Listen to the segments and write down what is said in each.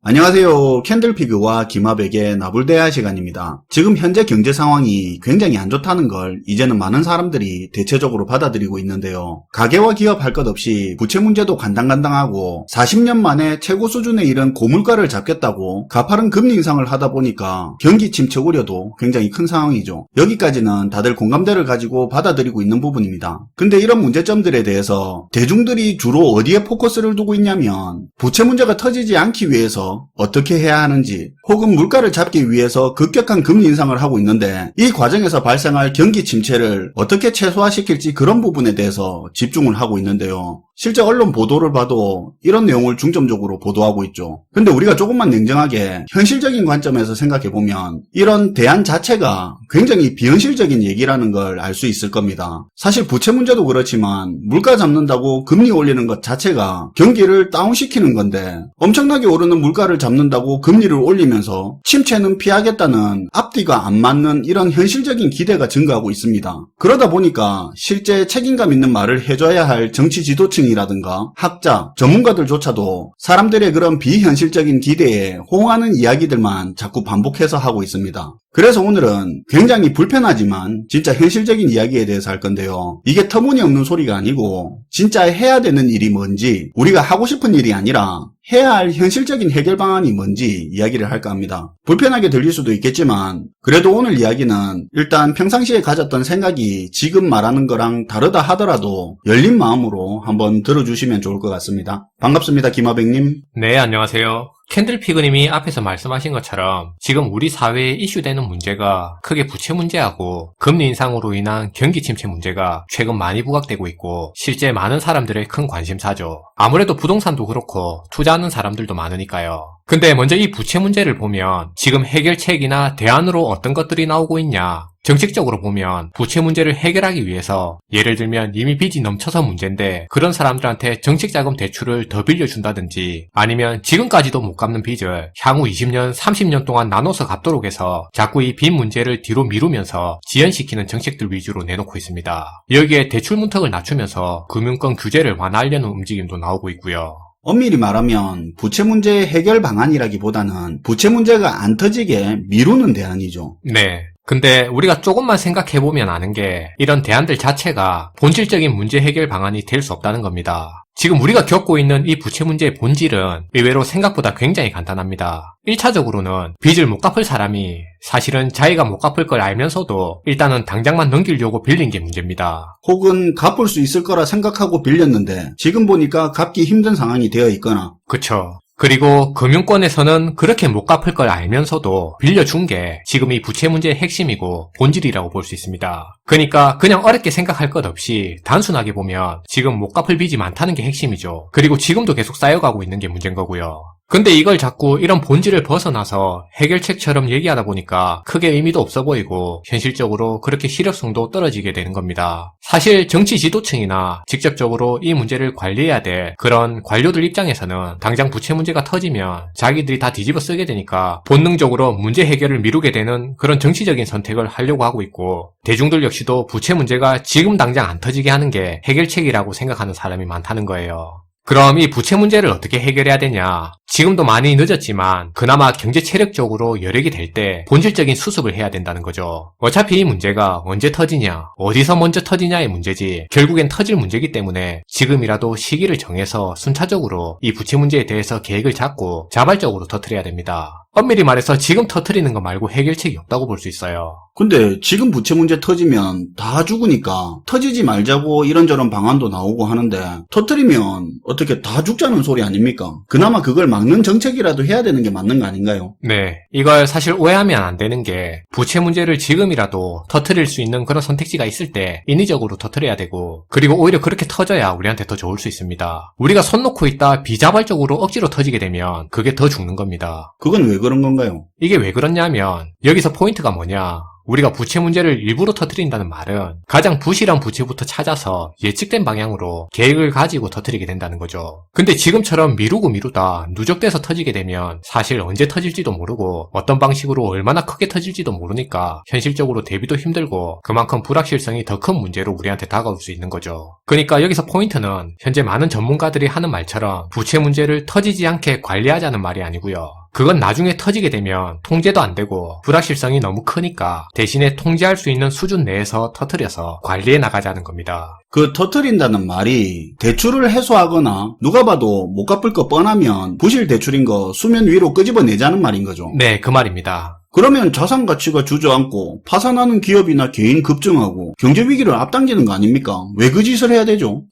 안녕하세요. 캔들피그와 김하백의 나불대화 시간입니다. 지금 현재 경제 상황이 굉장히 안 좋다는 걸 이제는 많은 사람들이 대체적으로 받아들이고 있는데요. 가계와 기업 할 것 없이 부채 문제도 간당간당하고 40년 만에 최고 수준에 이른 고물가를 잡겠다고 가파른 금리 인상을 하다 보니까 경기 침체 우려도 굉장히 큰 상황이죠. 여기까지는 다들 공감대를 가지고 받아들이고 있는 부분입니다. 근데 이런 문제점들에 대해서 대중들이 주로 어디에 포커스를 두고 있냐면 부채 문제가 터지지 않기 위해서 어떻게 해야 하는지 혹은 물가를 잡기 위해서 급격한 금리 인상을 하고 있는데 이 과정에서 발생할 경기 침체를 어떻게 최소화시킬지 그런 부분에 대해서 집중을 하고 있는데요. 실제 언론 보도를 봐도 이런 내용을 중점적으로 보도하고 있죠. 근데 우리가 조금만 냉정하게 현실적인 관점에서 생각해보면 이런 대안 자체가 굉장히 비현실적인 얘기라는 걸 알 수 있을 겁니다. 사실 부채 문제도 그렇지만 물가 잡는다고 금리 올리는 것 자체가 경기를 다운시키는 건데 엄청나게 오르는 물가를 잡는다고 금리를 올리면서 침체는 피하겠다는 앞뒤가 안 맞는 이런 현실적인 기대가 증가하고 있습니다. 그러다 보니까 실제 책임감 있는 말을 해줘야 할 정치 지도층이라든가 학자, 전문가들조차도 사람들의 그런 비현실적인 기대에 호응하는 이야기들만 자꾸 반복해서 하고 있습니다. 그래서 오늘은 굉장히 불편하지만 진짜 현실적인 이야기에 대해서 할 건데요. 이게 터무니없는 소리가 아니고 진짜 해야 되는 일이 뭔지, 우리가 하고 싶은 일이 아니라 해야 할 현실적인 해결 방안이 뭔지 이야기를 할까 합니다. 불편하게 들릴 수도 있겠지만 그래도 오늘 이야기는 일단 평상시에 가졌던 생각이 지금 말하는 거랑 다르다 하더라도 열린 마음으로 한번 들어주시면 좋을 것 같습니다. 반갑습니다, 김하백님. 네, 안녕하세요. 캔들피그님이 앞에서 말씀하신 것처럼 지금 우리 사회에 이슈되는 문제가 크게 부채 문제하고 금리 인상으로 인한 경기 침체 문제가 최근 많이 부각되고 있고 실제 많은 사람들의 큰 관심사죠. 아무래도 부동산도 그렇고 투자하는 사람들도 많으니까요. 근데 먼저 이 부채 문제를 보면 지금 해결책이나 대안으로 어떤 것들이 나오고 있냐, 정책적으로 보면 부채 문제를 해결하기 위해서 예를 들면 이미 빚이 넘쳐서 문제인데 그런 사람들한테 정책자금 대출을 더 빌려준다든지 아니면 지금까지도 못 갚는 빚을 향후 20년, 30년 동안 나눠서 갚도록 해서 자꾸 이 빚 문제를 뒤로 미루면서 지연시키는 정책들 위주로 내놓고 있습니다. 여기에 대출 문턱을 낮추면서 금융권 규제를 완화하려는 움직임도 나오고 있고요. 엄밀히 말하면 부채 문제의 해결 방안이라기보다는 부채 문제가 안 터지게 미루는 대안이죠. 네. 근데 우리가 조금만 생각해보면 아는 게 이런 대안들 자체가 본질적인 문제 해결 방안이 될 수 없다는 겁니다. 지금 우리가 겪고 있는 이 부채 문제의 본질은 의외로 생각보다 굉장히 간단합니다. 1차적으로는 빚을 못 갚을 사람이 사실은 자기가 못 갚을 걸 알면서도 일단은 당장만 넘기려고 빌린 게 문제입니다. 혹은 갚을 수 있을 거라 생각하고 빌렸는데 지금 보니까 갚기 힘든 상황이 되어 있거나. 그쵸. 그리고 금융권에서는 그렇게 못 갚을 걸 알면서도 빌려준 게 지금 이 부채 문제의 핵심이고 본질이라고 볼 수 있습니다. 그러니까 그냥 어렵게 생각할 것 없이 단순하게 보면 지금 못 갚을 빚이 많다는 게 핵심이죠. 그리고 지금도 계속 쌓여가고 있는 게 문제인 거고요. 근데 이걸 자꾸 이런 본질을 벗어나서 해결책처럼 얘기하다 보니까 크게 의미도 없어 보이고 현실적으로 그렇게 실효성도 떨어지게 되는 겁니다. 사실 정치 지도층이나 직접적으로 이 문제를 관리해야 될 그런 관료들 입장에서는 당장 부채 문제가 터지면 자기들이 다 뒤집어 쓰게 되니까 본능적으로 문제 해결을 미루게 되는 그런 정치적인 선택을 하려고 하고 있고 대중들 역시도 부채 문제가 지금 당장 안 터지게 하는 게 해결책이라고 생각하는 사람이 많다는 거예요. 그럼 이 부채 문제를 어떻게 해결해야 되냐? 지금도 많이 늦었지만 그나마 경제 체력적으로 여력이 될 때 본질적인 수습을 해야 된다는 거죠. 어차피 이 문제가 언제 터지냐, 어디서 먼저 터지냐의 문제지 결국엔 터질 문제이기 때문에 지금이라도 시기를 정해서 순차적으로 이 부채 문제에 대해서 계획을 잡고 자발적으로 터뜨려야 됩니다. 엄밀히 말해서 지금 터뜨리는 거 말고 해결책이 없다고 볼 수 있어요. 근데 지금 부채 문제 터지면 다 죽으니까 터지지 말자고 이런저런 방안도 나오고 하는데 터뜨리면 어떻게 다 죽자는 소리 아닙니까? 그나마 그걸 막는 정책이라도 해야 되는 게 맞는 거 아닌가요? 네, 이걸 사실 오해하면 안 되는 게 부채 문제를 지금이라도 터뜨릴 수 있는 그런 선택지가 있을 때 인위적으로 터뜨려야 되고 그리고 오히려 그렇게 터져야 우리한테 더 좋을 수 있습니다. 우리가 손 놓고 있다 비자발적으로 억지로 터지게 되면 그게 더 죽는 겁니다. 그건 왜 그런 건가요? 이게 왜 그렇냐면 여기서 포인트가 뭐냐? 우리가 부채 문제를 일부러 터뜨린다는 말은 가장 부실한 부채부터 찾아서 예측된 방향으로 계획을 가지고 터뜨리게 된다는 거죠. 근데 지금처럼 미루고 미루다 누적돼서 터지게 되면 사실 언제 터질지도 모르고 어떤 방식으로 얼마나 크게 터질지도 모르니까 현실적으로 대비도 힘들고 그만큼 불확실성이 더 큰 문제로 우리한테 다가올 수 있는 거죠. 그러니까 여기서 포인트는 현재 많은 전문가들이 하는 말처럼 부채 문제를 터지지 않게 관리하자는 말이 아니고요. 그건 나중에 터지게 되면 통제도 안 되고 불확실성이 너무 크니까 대신에 통제할 수 있는 수준 내에서 터뜨려서 관리해 나가자는 겁니다. 그 터트린다는 말이 대출을 해소하거나 누가 봐도 못 갚을 거 뻔하면 부실 대출인 거 수면 위로 끄집어내자는 말인 거죠. 네, 그 말입니다. 그러면 자산 가치가 주저앉고 파산하는 기업이나 개인 급증하고 경제 위기를 앞당기는 거 아닙니까? 왜 그 짓을 해야 되죠?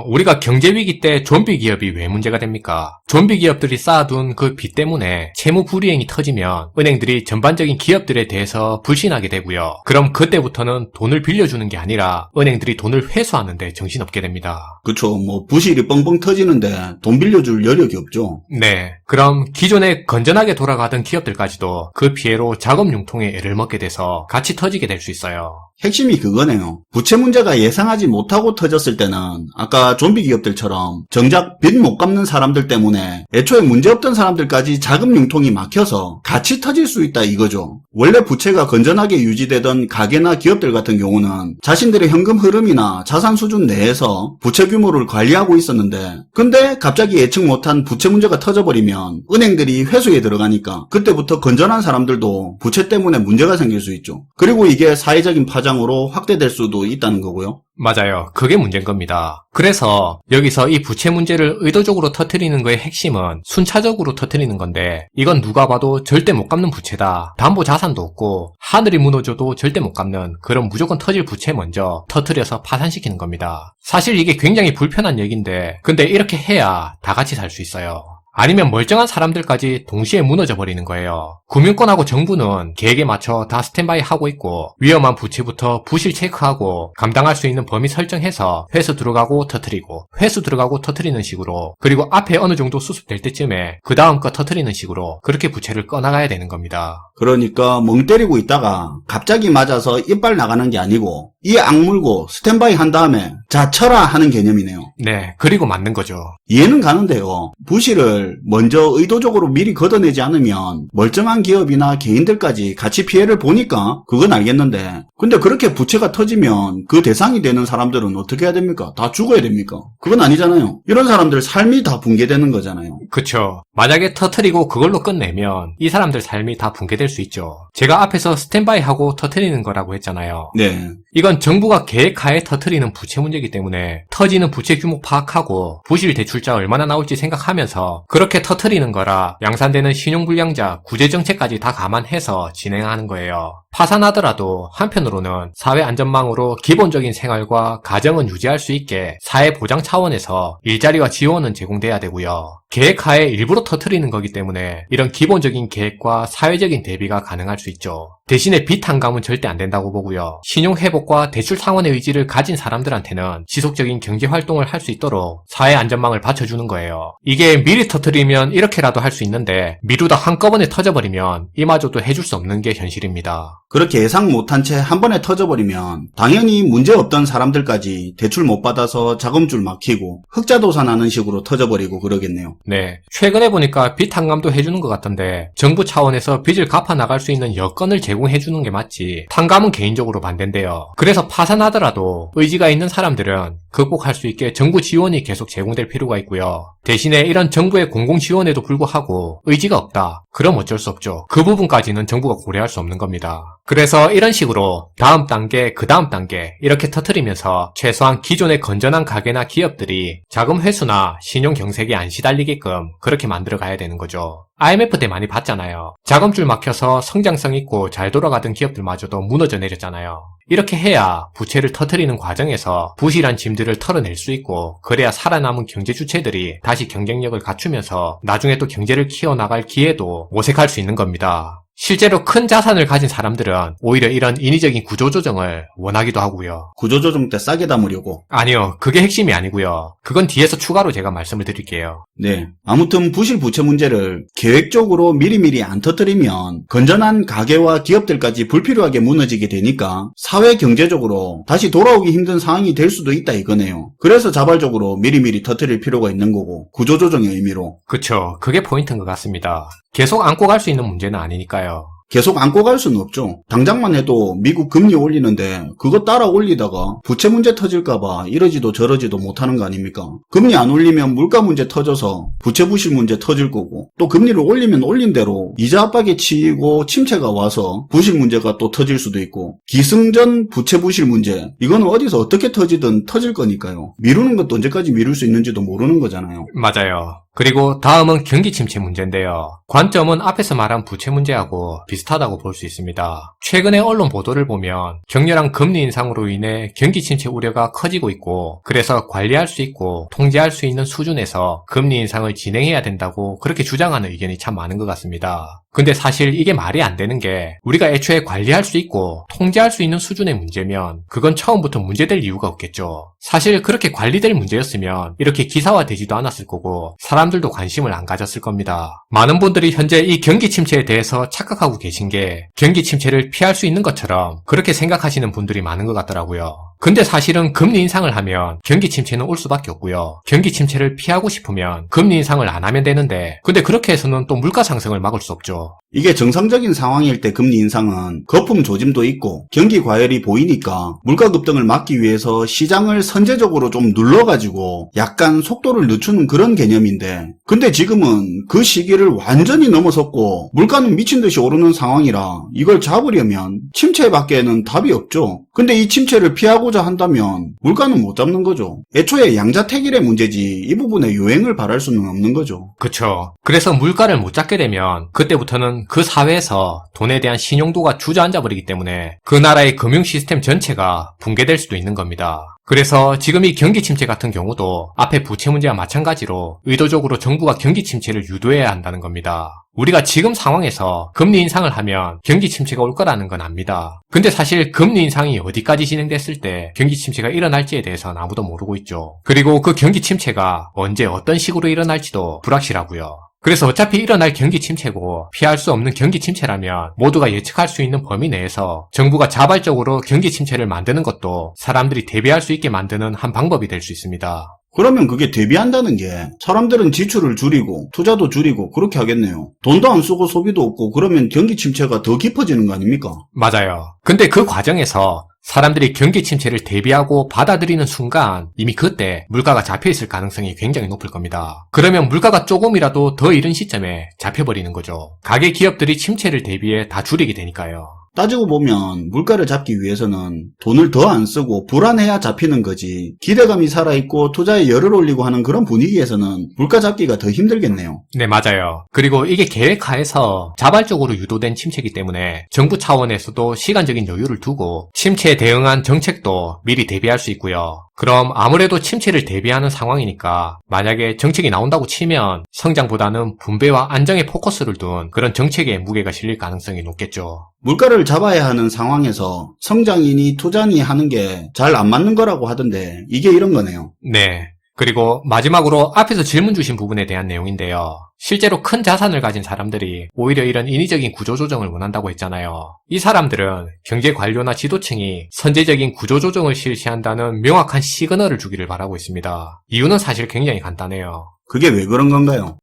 우리가 경제 위기 때 좀비 기업이 왜 문제가 됩니까? 좀비 기업들이 쌓아둔 그 빚 때문에 채무 불이행이 터지면 은행들이 전반적인 기업들에 대해서 불신하게 되고요. 그럼 그때부터는 돈을 빌려주는 게 아니라 은행들이 돈을 회수하는데 정신없게 됩니다. 그쵸, 부실이 뻥뻥 터지는데 돈 빌려줄 여력이 없죠. 네. 그럼 기존에 건전하게 돌아가던 기업들까지도 그 피해로 자금 융통에 애를 먹게 돼서 같이 터지게 될 수 있어요. 핵심이 그거네요. 부채 문제가 예상하지 못하고 터졌을 때는 아까 좀비 기업들처럼 정작 빚 못 갚는 사람들 때문에 애초에 문제없던 사람들까지 자금 융통이 막혀서 같이 터질 수 있다 이거죠. 원래 부채가 건전하게 유지되던 가게나 기업들 같은 경우는 자신들의 현금 흐름이나 자산 수준 내에서 부채 규모를 관리하고 있었는데 근데 갑자기 예측 못한 부채 문제가 터져버리면 은행들이 회수에 들어가니까 그때부터 건전한 사람들도 부채 때문에 문제가 생길 수 있죠. 그리고 이게 사회적인 파장으로 확대될 수도 있다는 거고요. 맞아요. 그게 문제인 겁니다. 그래서 여기서 이 부채 문제를 의도적으로 터뜨리는 거의 핵심은 순차적으로 터뜨리는 건데 이건 누가 봐도 절대 못 갚는 부채다. 담보 자산도 없고 하늘이 무너져도 절대 못 갚는 그런 무조건 터질 부채 먼저 터뜨려서 파산시키는 겁니다. 사실 이게 굉장히 불편한 얘기인데 근데 이렇게 해야 다 같이 살 수 있어요. 아니면 멀쩡한 사람들까지 동시에 무너져 버리는 거예요. 금융권하고 정부는 계획에 맞춰 다 스탠바이 하고 있고 위험한 부채부터 부실 체크하고 감당할 수 있는 범위 설정해서 회수 들어가고 터트리고 회수 들어가고 터트리는 식으로 그리고 앞에 어느 정도 수습될 때쯤에 그 다음 거 터트리는 식으로 그렇게 부채를 꺼나가야 되는 겁니다. 그러니까 멍 때리고 있다가 갑자기 맞아서 이빨 나가는 게 아니고 이 악물고 스탠바이 한 다음에 자 쳐라 하는 개념이네요. 네, 그리고 맞는 거죠. 이해는 가는데요. 부실을 먼저 의도적으로 미리 걷어내지 않으면 멀쩡한 기업이나 개인들까지 같이 피해를 보니까 그건 알겠는데 근데 그렇게 부채가 터지면 그 대상이 되는 사람들은 어떻게 해야 됩니까? 다 죽어야 됩니까? 그건 아니잖아요. 이런 사람들 삶이 다 붕괴되는 거잖아요. 그쵸. 만약에 터트리고 그걸로 끝내면 이 사람들 삶이 다 붕괴될 수 있죠. 제가 앞에서 스탠바이 하고 터트리는 거라고 했잖아요. 네. 이건 정부가 계획하에 터트리는 부채 문제이기 때문에 터지는 부채 규모 파악하고 부실 대출자 얼마나 나올지 생각하면서 그렇게 터트리는 거라 양산되는 신용불량자, 구제정책까지 다 감안해서 진행하는 거예요. 파산하더라도 한편으로는 사회안전망으로 기본적인 생활과 가정은 유지할 수 있게 사회보장 차원에서 일자리와 지원은 제공돼야 되고요. 계획하에 일부러 터트리는 거기 때문에 이런 기본적인 계획과 사회적인 대비가 가능할 수 있죠. 대신에 빚 한감은 절대 안 된다고 보고요. 신용회복과 대출 상환의 의지를 가진 사람들한테는 지속적인 경제활동을 할 수 있도록 사회안전망을 받쳐주는 거예요. 이게 미리 터트리면 이렇게라도 할 수 있는데 미루다 한꺼번에 터져버리면 이마저도 해줄 수 없는 게 현실입니다. 그렇게 예상 못한 채 한 번에 터져버리면 당연히 문제없던 사람들까지 대출 못 받아서 자금줄 막히고 흑자도산하는 식으로 터져버리고 그러겠네요. 네. 최근에 보니까 빚 탕감도 해주는 것 같던데 정부 차원에서 빚을 갚아 나갈 수 있는 여건을 제공해주는 게 맞지 탕감은 개인적으로 반대인데요. 그래서 파산하더라도 의지가 있는 사람들은 극복할 수 있게 정부 지원이 계속 제공될 필요가 있고요. 대신에 이런 정부의 공공 지원에도 불구하고 의지가 없다. 그럼 어쩔 수 없죠. 그 부분까지는 정부가 고려할 수 없는 겁니다. 그래서 이런 식으로 다음 단계, 그 다음 단계 이렇게 터뜨리면서 최소한 기존의 건전한 가게나 기업들이 자금 회수나 신용 경색에 안 시달리게끔 그렇게 만들어 가야 되는 거죠. IMF 때 많이 봤잖아요. 자금줄 막혀서 성장성 있고 잘 돌아가던 기업들마저도 무너져 내렸잖아요. 이렇게 해야 부채를 터뜨리는 과정에서 부실한 짐들을 털어낼 수 있고 그래야 살아남은 경제 주체들이 다시 경쟁력을 갖추면서 나중에 또 경제를 키워나갈 기회도 모색할 수 있는 겁니다. 실제로 큰 자산을 가진 사람들은 오히려 이런 인위적인 구조조정을 원하기도 하고요. 구조조정 때 싸게 담으려고. 아니요, 그게 핵심이 아니고요. 그건 뒤에서 추가로 제가 말씀을 드릴게요. 네. 아무튼 부실 부채 문제를 계획적으로 미리미리 안 터뜨리면 건전한 가게와 기업들까지 불필요하게 무너지게 되니까 사회 경제적으로 다시 돌아오기 힘든 상황이 될 수도 있다 이거네요. 그래서 자발적으로 미리미리 터뜨릴 필요가 있는 거고, 구조조정의 의미로. 그쵸, 그게 포인트인 것 같습니다. 계속 안고 갈 수 있는 문제는 아니니까요. 계속 안고 갈 수는 없죠. 당장만 해도 미국 금리 올리는데 그거 따라 올리다가 부채 문제 터질까봐 이러지도 저러지도 못하는 거 아닙니까? 금리 안 올리면 물가 문제 터져서 부채 부실 문제 터질 거고, 또 금리를 올리면 올린 대로 이자 압박에 치이고 침체가 와서 부실 문제가 또 터질 수도 있고, 기승전 부채 부실 문제, 이거는 어디서 어떻게 터지든 터질 거니까요. 미루는 것도 언제까지 미룰 수 있는지도 모르는 거잖아요. 맞아요. 그리고 다음은 경기 침체 문제인데요. 관점은 앞에서 말한 부채 문제하고 비슷하다고 볼 수 있습니다. 최근의 언론 보도를 보면 격렬한 금리 인상으로 인해 경기 침체 우려가 커지고 있고, 그래서 관리할 수 있고 통제할 수 있는 수준에서 금리 인상을 진행해야 된다고 그렇게 주장하는 의견이 참 많은 것 같습니다. 근데 사실 이게 말이 안 되는 게, 우리가 애초에 관리할 수 있고 통제할 수 있는 수준의 문제면 그건 처음부터 문제될 이유가 없겠죠. 사실 그렇게 관리될 문제였으면 이렇게 기사화되지도 않았을 거고 사람들도 관심을 안 가졌을 겁니다. 많은 분들이 현재 이 경기 침체에 대해서 착각하고 계신 게, 경기 침체를 피할 수 있는 것처럼 그렇게 생각하시는 분들이 많은 것 같더라고요. 근데 사실은 금리 인상을 하면 경기 침체는 올 수밖에 없고요. 경기 침체를 피하고 싶으면 금리 인상을 안 하면 되는데, 근데 그렇게 해서는 또 물가 상승을 막을 수 없죠. 이게 정상적인 상황일 때 금리 인상은 거품 조짐도 있고 경기 과열이 보이니까 물가 급등을 막기 위해서 시장을 선제적으로 좀 눌러가지고 약간 속도를 늦추는 그런 개념인데, 근데 지금은 그 시기를 완전히 넘어섰고 물가는 미친듯이 오르는 상황이라 이걸 잡으려면 침체밖에는 답이 없죠. 근데 이 침체를 피하고자 한다면 물가는 못 잡는 거죠. 애초에 양자택일의 문제지 이 부분에 요행을 바랄 수는 없는 거죠. 그쵸. 그래서 물가를 못 잡게 되면 그때부터는 그 사회에서 돈에 대한 신용도가 주저앉아 버리기 때문에 그 나라의 금융 시스템 전체가 붕괴될 수도 있는 겁니다. 그래서 지금 이 경기 침체 같은 경우도 앞에 부채 문제와 마찬가지로 의도적으로 정부가 경기 침체를 유도해야 한다는 겁니다. 우리가 지금 상황에서 금리 인상을 하면 경기 침체가 올 거라는 건 압니다. 근데 사실 금리 인상이 어디까지 진행됐을 때 경기 침체가 일어날지에 대해서는 아무도 모르고 있죠. 그리고 그 경기 침체가 언제 어떤 식으로 일어날지도 불확실하고요. 그래서 어차피 일어날 경기 침체고 피할 수 없는 경기 침체라면 모두가 예측할 수 있는 범위 내에서 정부가 자발적으로 경기 침체를 만드는 것도 사람들이 대비할 수 있게 만드는 한 방법이 될 수 있습니다. 그러면 그게 대비한다는 게 사람들은 지출을 줄이고 투자도 줄이고 그렇게 하겠네요. 돈도 안 쓰고 소비도 없고 그러면 경기 침체가 더 깊어지는 거 아닙니까? 맞아요. 근데 그 과정에서 사람들이 경기 침체를 대비하고 받아들이는 순간 이미 그때 물가가 잡혀있을 가능성이 굉장히 높을 겁니다. 그러면 물가가 조금이라도 더 이른 시점에 잡혀버리는 거죠. 가계 기업들이 침체를 대비해 다 줄이게 되니까요. 따지고 보면 물가를 잡기 위해서는 돈을 더 안 쓰고 불안해야 잡히는 거지, 기대감이 살아있고 투자에 열을 올리고 하는 그런 분위기에서는 물가 잡기가 더 힘들겠네요. 네, 맞아요. 그리고 이게 계획하에서 자발적으로 유도된 침체이기 때문에 정부 차원에서도 시간적인 여유를 두고 침체에 대응한 정책도 미리 대비할 수 있고요. 그럼 아무래도 침체를 대비하는 상황이니까 만약에 정책이 나온다고 치면 성장보다는 분배와 안정에 포커스를 둔 그런 정책에 무게가 실릴 가능성이 높겠죠. 물가를 잡아야 하는 상황에서 성장이니 투자니 하는 게 잘 안 맞는 거라고 하던데 이게 이런 거네요. 네. 그리고 마지막으로 앞에서 질문 주신 부분에 대한 내용인데요. 실제로 큰 자산을 가진 사람들이 오히려 이런 인위적인 구조조정을 원한다고 했잖아요. 이 사람들은 경제관료나 지도층이 선제적인 구조조정을 실시한다는 명확한 시그널을 주기를 바라고 있습니다. 이유는 사실 굉장히 간단해요. 그게 왜 그런 건가요?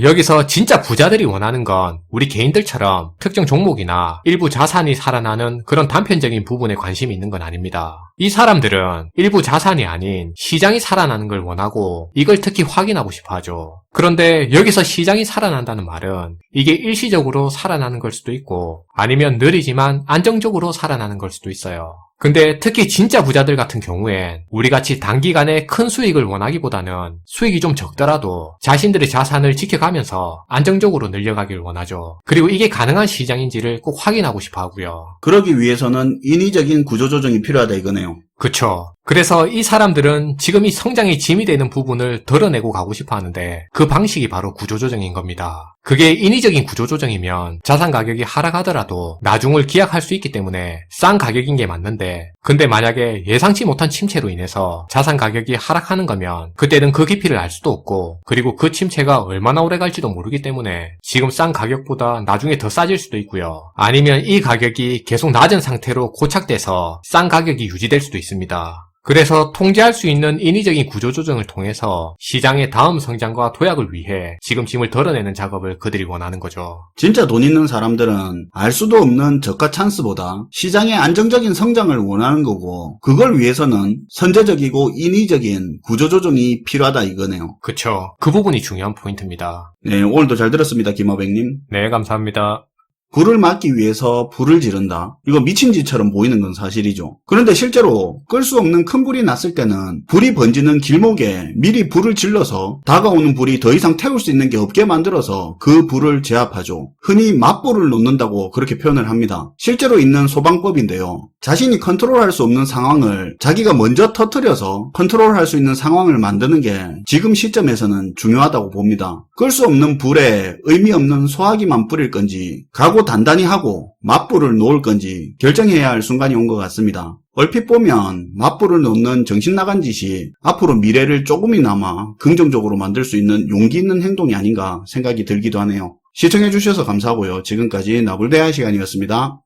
여기서 진짜 부자들이 원하는 건 우리 개인들처럼 특정 종목이나 일부 자산이 살아나는 그런 단편적인 부분에 관심이 있는 건 아닙니다. 이 사람들은 일부 자산이 아닌 시장이 살아나는 걸 원하고 이걸 특히 확인하고 싶어 하죠. 그런데 여기서 시장이 살아난다는 말은 이게 일시적으로 살아나는 걸 수도 있고 아니면 느리지만 안정적으로 살아나는 걸 수도 있어요. 근데 특히 진짜 부자들 같은 경우엔 우리같이 단기간에 큰 수익을 원하기보다는 수익이 좀 적더라도 자신들의 자산을 지켜가면서 안정적으로 늘려가길 원하죠. 그리고 이게 가능한 시장인지를 꼭 확인하고 싶어 하고요. 그러기 위해서는 인위적인 구조조정이 필요하다 이거네요. 그쵸. 그래서 이 사람들은 지금 이 성장의 짐이 되는 부분을 덜어내고 가고 싶어 하는데 그 방식이 바로 구조조정인 겁니다. 그게 인위적인 구조조정이면 자산 가격이 하락하더라도 나중을 기약할 수 있기 때문에 싼 가격인 게 맞는데, 근데 만약에 예상치 못한 침체로 인해서 자산 가격이 하락하는 거면 그때는 그 깊이를 알 수도 없고, 그리고 그 침체가 얼마나 오래 갈지도 모르기 때문에 지금 싼 가격보다 나중에 더 싸질 수도 있고요. 아니면 이 가격이 계속 낮은 상태로 고착돼서 싼 가격이 유지될 수도 있습니다. 그래서 통제할 수 있는 인위적인 구조조정을 통해서 시장의 다음 성장과 도약을 위해 지금 짐을 덜어내는 작업을 그들이 원하는 거죠. 진짜 돈 있는 사람들은 알 수도 없는 저가 찬스보다 시장의 안정적인 성장을 원하는 거고, 그걸 위해서는 선제적이고 인위적인 구조조정이 필요하다 이거네요. 그쵸. 그 부분이 중요한 포인트입니다. 네, 오늘도 잘 들었습니다, 김어백님. 네, 감사합니다. 불을 막기 위해서 불을 지른다. 이거 미친 짓처럼 보이는 건 사실이죠. 그런데 실제로 끌 수 없는 큰 불이 났을 때는 불이 번지는 길목에 미리 불을 질러서 다가오는 불이 더 이상 태울 수 있는 게 없게 만들어서 그 불을 제압하죠. 흔히 맞불을 놓는다고 그렇게 표현을 합니다. 실제로 있는 소방법인데요. 자신이 컨트롤할 수 없는 상황을 자기가 먼저 터뜨려서 컨트롤할 수 있는 상황을 만드는 게 지금 시점에서는 중요하다고 봅니다. 끌 수 없는 불에 의미 없는 소화기만 뿌릴 건지, 각오 단단히 하고 맞불을 놓을 건지 결정해야 할 순간이 온 것 같습니다. 얼핏 보면 맞불을 놓는 정신나간 짓이 앞으로 미래를 조금이나마 긍정적으로 만들 수 있는 용기 있는 행동이 아닌가 생각이 들기도 하네요. 시청해주셔서 감사하고요. 지금까지 나불대화 시간이었습니다.